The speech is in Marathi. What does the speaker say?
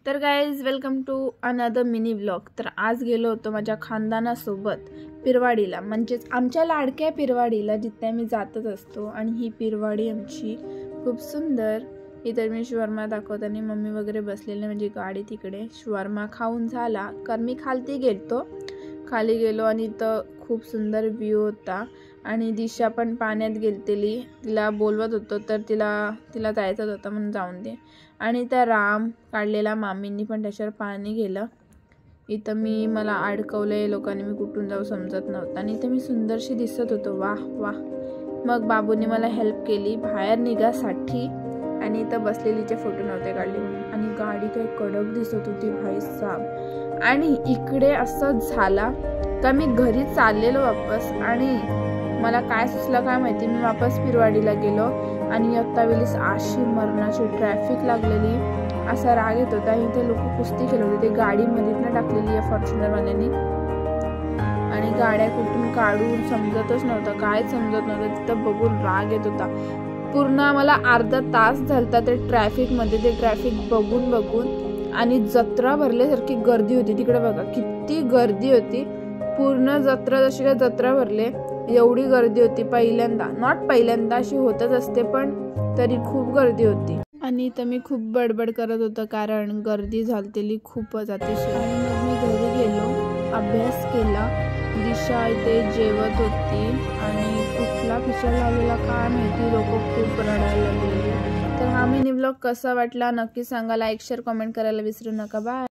तर guys welcome to another mini vlog. तर आज गेलो होतो माझ्या खानदानासोबत पिरवाडीला, म्हणजेच आमच्या लाडक्या पिरवाडीला, जिथे आम्ही जातच असतो। आणि ही पिरवाडी आमची खूप सुंदर। इतर मी शवर्मा दाखवताना मम्मी वगैरे बसलेले, म्हणजे गाडी तिकडे। शवर्मा खाऊन झाला कारण मी खाली गेलो आणि इथं खूप सुंदर व्ह्यू होता। आणि दिशा पण पाण्यात गेलतेली, तिला बोलवत होतो तर तिला जायचं होतं म्हणून जाऊन दे। आणि त्या राम काढलेला मामींनी पण त्याच्यावर पाणी गेलं। इथं मला अडकवलंय लोकांनी, मी कुठून जाऊ समजत नव्हतं। आणि इथं मी सुंदरशी दिसत होतो, वाह वाह। मग बाबूंनी मला हेल्प केली बाहेर निघासाठी, आणि इथं बसलेलीचे फोटो नव्हते काढले म्हणून। आणि गाडी काही कडक दिसत होती भाई साहब। आणि इकडे असं झाला का मी घरी चाललेलो वापस, आणि मला काय सुचलं काय माहिती, मी वापस पिरवाडीला गेलो। आणि आता वेळेस अशी मरणाची ट्रॅफिक लागलेली, असा राग येत होता। इथे लोक कुस्ती केले होते, ते गाडीमध्ये टाकलेली आहे फॉर्च्युनरवाल्यांनी, आणि गाड्या कुठून काढून समजतच नव्हतं, काय समजत नव्हतं। तिथं बघून राग येत होता। पूर्ण मला अर्धा तास झालता ते ट्रॅफिकमध्ये, ते ट्रॅफिक बघून। आणि जत्रा भरल्यासारखी गर्दी होती तिकडे, बघा किती गर्दी होती। पूर्ण जत्रा जशी काय जत्रा भरले एवढी गर्दी होती। पहिल्यांदा अशी होतच असते, पण तरी खूप गर्दी होती। आणि इथं मी खूप बडबड करत होतं कारण गर्दी झालतेली खूपच अतिशय। आणि मग मी घरी गेलो, अभ्यास केला। दिशा इथे जेवत होती आणि कुठला पिक्चर लावलेला काय माहिती, लोक खूप रडायला लागलेली। तर हा मिनी व्लॉग कसा वाटला नक्की सांगा, लाईक शेअर कमेंट करायला विसरू नका। बाय।